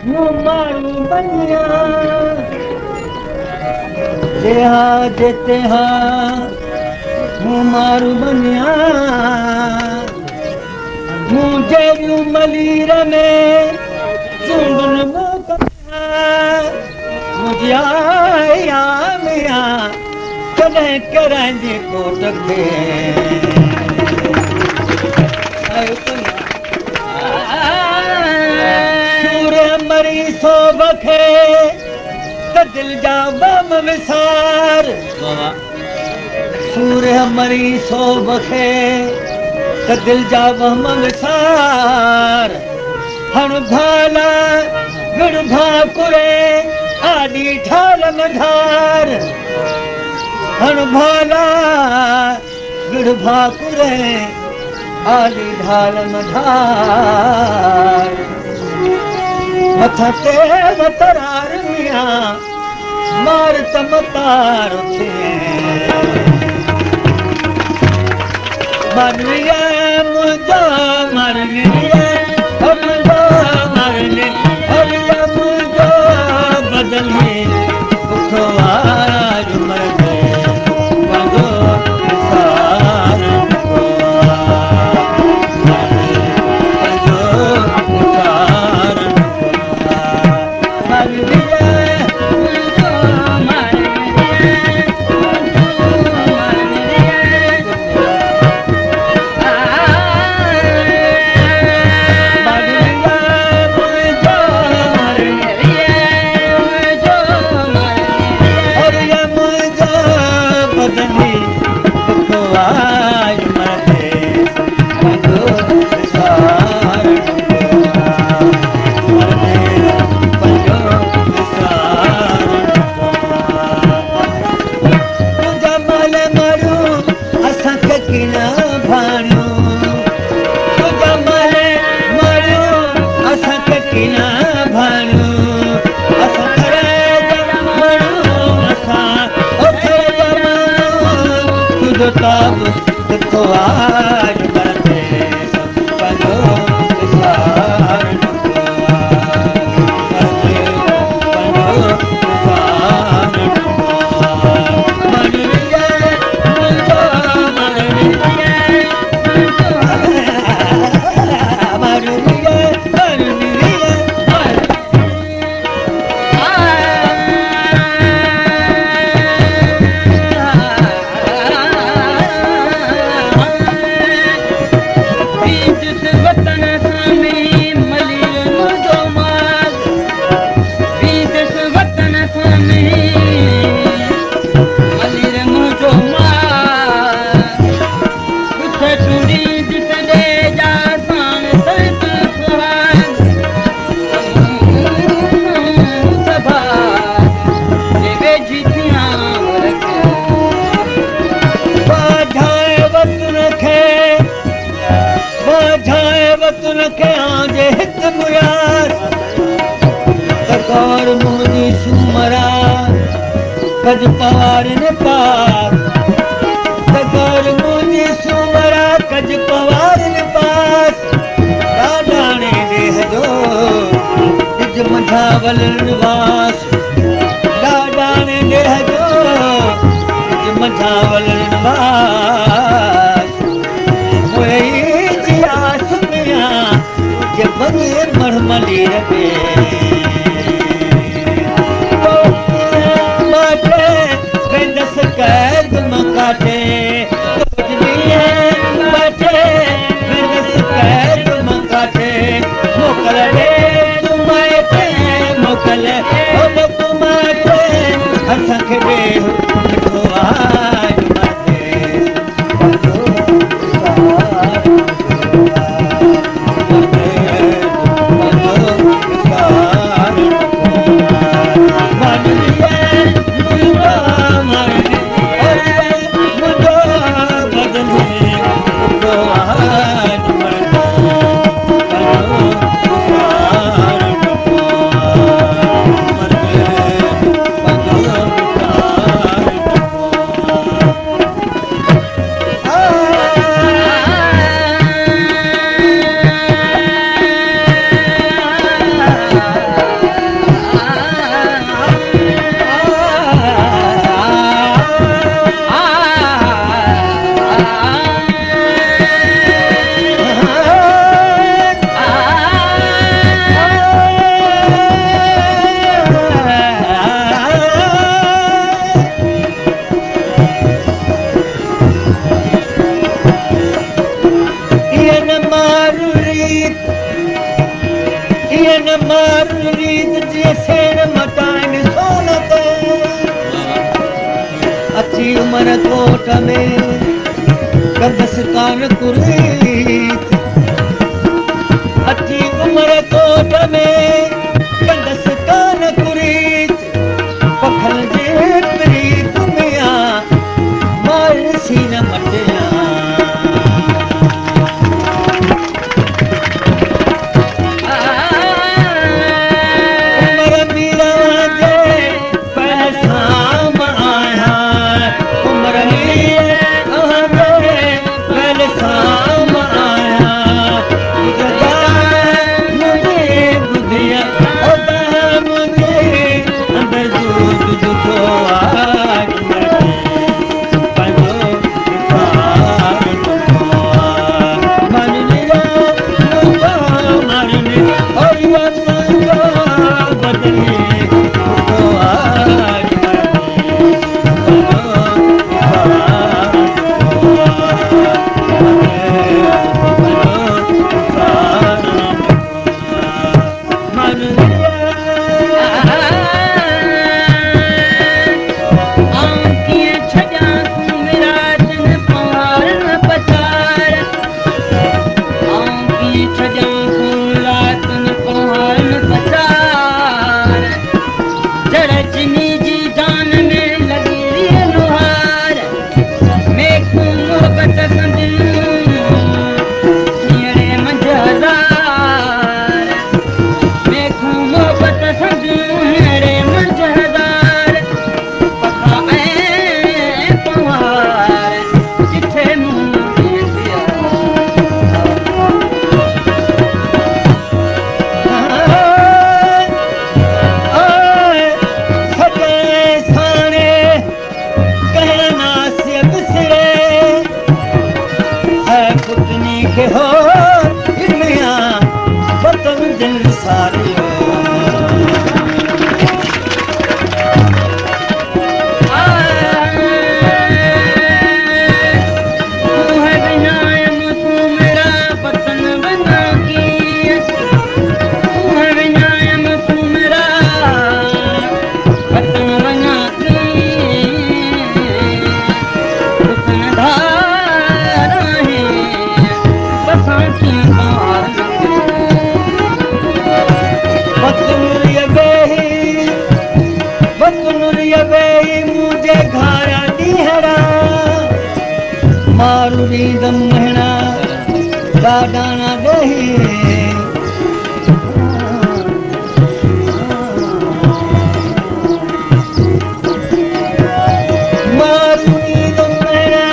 मारू बनिया जेहा जेते हा मारू बनिया मुझे यूं मलीर में चुंबन मुझे आया मिया कदें करांजी कोट के सूर्य मरी सो बखे त दिल जा बम विसार सूर्य मरी सो बखे त दिल जा बम विसार हण भाला गुण भाकुरे आदि ठाल मधार हण भाला गुण भाकुरे आदि ढाल मधार मथा ते मतरार मियां मार चमत्कार थे मरनिया मुझो मरनिया मुझो मरने हरिया मुझो बदले बुखवार मरने मगो सार कज पवार ने पार तगर मुझे सुमरा कज पवार ने पास डाडाने देह जो इज मझावल निवास डाडाने देह जो इज मझावल निवास मोए जिया सुनिया जे बगे मरमली रखे कैद मकाटे दुनिया बाटे बिनस कैद मकाटे मोकल दे तुमाते मोकल ओ तुमाते हंसख दे तो आज माते मारू रीत जे सेण मटाइण सोनत अची उमर कोट में कंदस कान कुरीत अची उमर कोट में कंदस कान कुरीत पखल जे प्रीत मिया मार सीन मटिया रीदम महीना डाडाना दही मारू रीदम महीना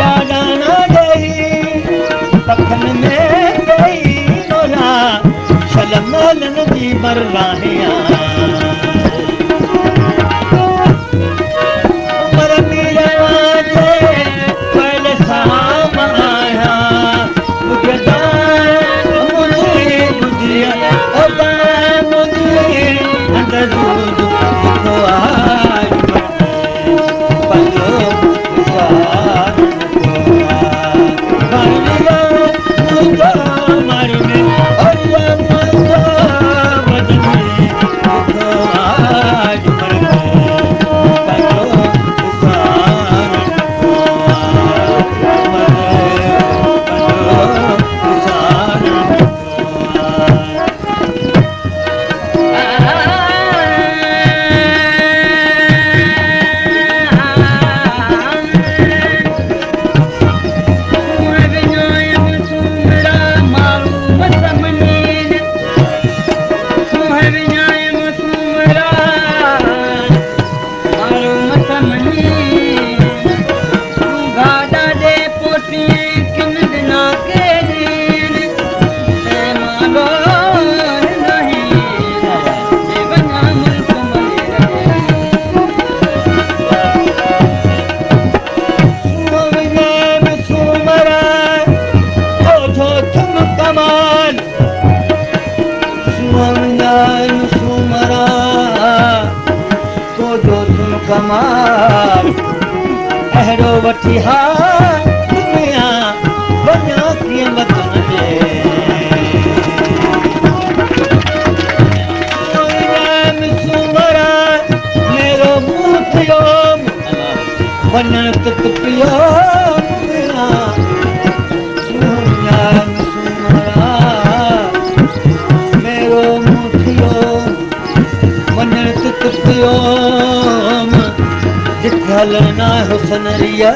डाडाना दही पखन में गई नोरा शलमलन जी मर राहिया तित पियो मेरो मुठियो वञण तित पियो जिथे हलना हुसन रिया